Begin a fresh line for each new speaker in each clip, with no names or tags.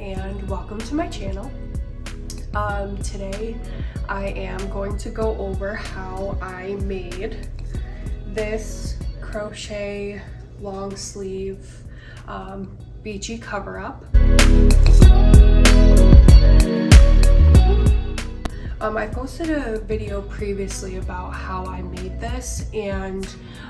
and welcome to my channel. Today I am going to go over how I made this crochet long sleeve beachy cover up. I posted a video previously about how I made this, and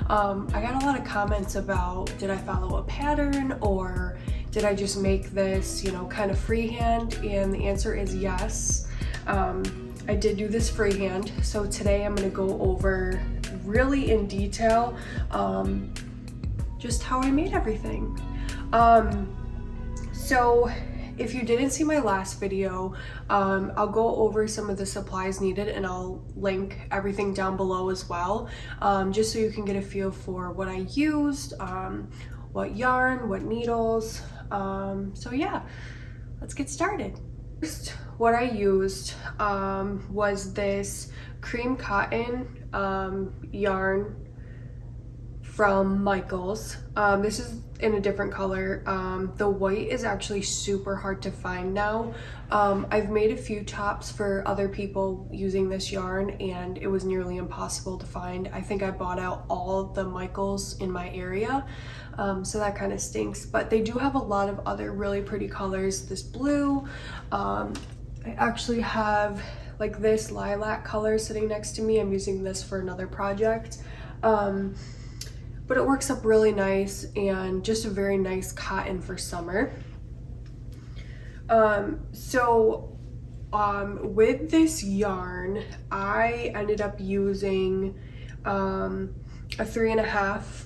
I got a lot of comments about, did I follow a pattern or did I just make this, kind of freehand? And the answer is yes. I did do this freehand. So today I'm going to go over really in detail just how I made everything. So if you didn't see my last video, I'll go over some of the supplies needed and I'll link everything down below as well, just so you can get a feel for what I used, what yarn, what needles. So yeah, let's get started. First, what I used was this cream cotton yarn from Michaels. This is in a different color. The white is actually super hard to find now. I've made a few tops for other people using this yarn and it was nearly impossible to find. I think I bought out all the Michaels in my area, so that kind of stinks, but they do have a lot of other really pretty colors. This blue, I actually have like this lilac color sitting next to me. I'm using this for another project. But it works up really nice and just a very nice cotton for summer. With this yarn, I ended up using a 3.5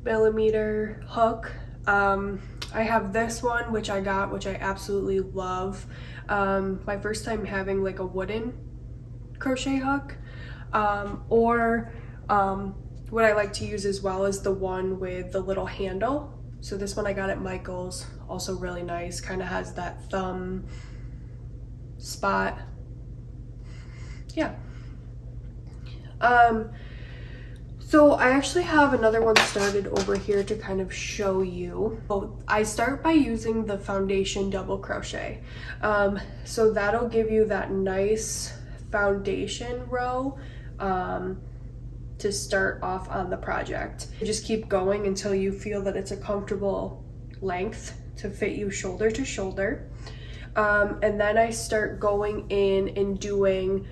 millimeter hook. I have this one, which I got, which I absolutely love. My first time having like a wooden crochet hook, what I like to use as well is the one with the little handle. So this one I got at Michaels, also really nice, kind of has that thumb spot. Yeah. So I actually have another one started over here to kind of show you. I start by using the foundation double crochet. So that'll give you that nice foundation row to start off on the project. Just keep going until you feel that it's a comfortable length to fit you shoulder to shoulder. And then I start going in and doing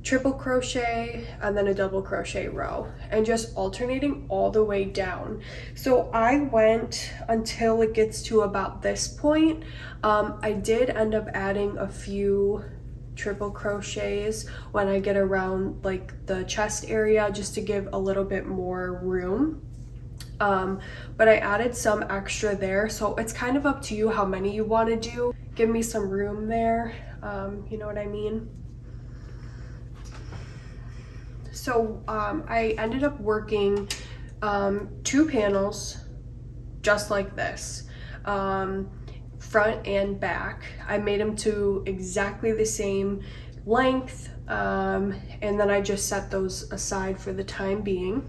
triple crochet and then a double crochet row and just alternating all the way down. So I went until it gets to about this point. I did end up adding a few triple crochets when I get around like the chest area, just to give a little bit more room, but I added some extra there, so it's kind of up to you how many you want to do. Give me some room there, you know what I mean? So I ended up working 2 panels just like this, front and back. I made them to exactly the same length, and then I just set those aside for the time being.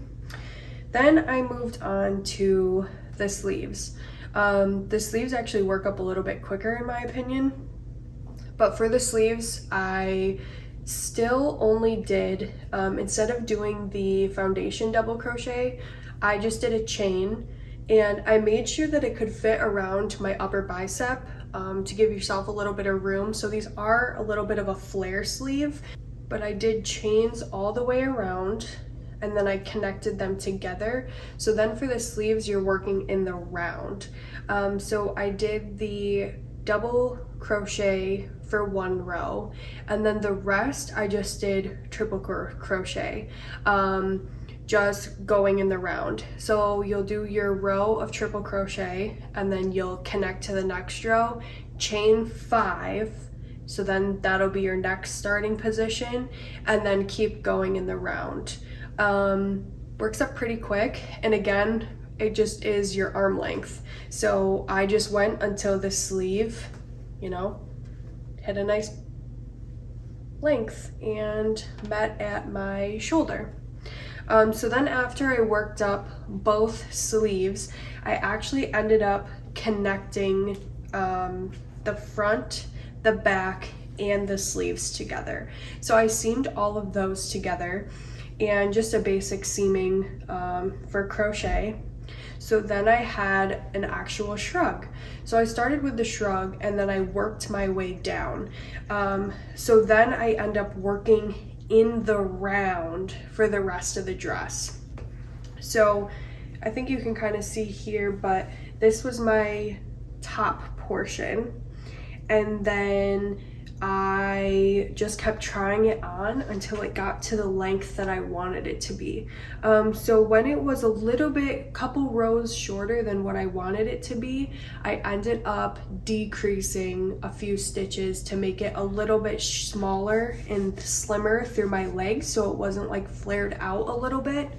Then I moved on to the sleeves. The sleeves actually work up a little bit quicker in my opinion, but for the sleeves I still only did, instead of doing the foundation double crochet, I just did a chain. And I made sure that it could fit around my upper bicep, to give yourself a little bit of room. So these are a little bit of a flare sleeve, but I did chains all the way around and then I connected them together. So then for the sleeves, you're working in the round. So I did the double crochet for 1 row, and then the rest I just did triple crochet. Just going in the round. So you'll do your row of triple crochet and then you'll connect to the next row, chain 5, so then that'll be your next starting position, and then keep going in the round. Works up pretty quick, and again, it just is your arm length. So I just went until the sleeve, hit a nice length and met at my shoulder. So then after I worked up both sleeves, I actually ended up connecting the front, the back, and the sleeves together. So I seamed all of those together, and just a basic seaming for crochet. So then I had an actual shrug. So I started with the shrug and then I worked my way down. So then I end up working in the round for the rest of the dress. So I think you can kind of see here, but this was my top portion. And then I just kept trying it on until it got to the length that I wanted it to be. So when it was a little bit, couple rows shorter than what I wanted it to be, I ended up decreasing a few stitches to make it a little bit smaller and slimmer through my legs, so it wasn't like flared out a little bit.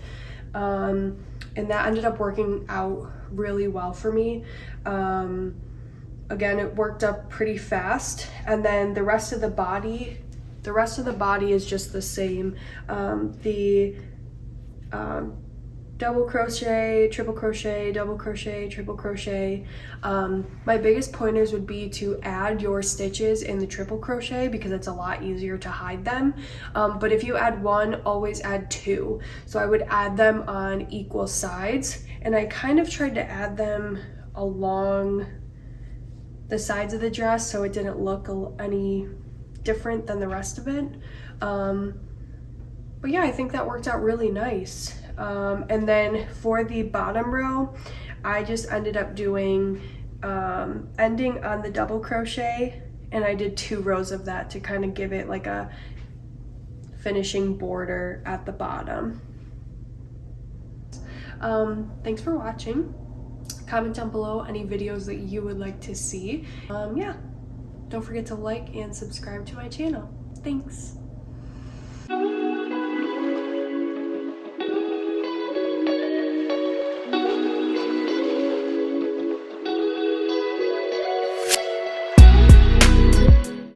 And that ended up working out really well for me. Again, it worked up pretty fast, and then the rest of the body is just the same. Double crochet, triple crochet, double crochet, triple crochet. My biggest pointers would be to add your stitches in the triple crochet because it's a lot easier to hide them. But if you add one, always add two. So I would add them on equal sides, and I kind of tried to add them along the sides of the dress so it didn't look any different than the rest of it. But yeah, I think that worked out really nice. And then for the bottom row, I just ended up doing ending on the double crochet, and I did 2 rows of that to kind of give it like a finishing border at the bottom. Thanks for watching. Comment down below any videos that you would like to see. Yeah, don't forget to like and subscribe to my channel. Thanks.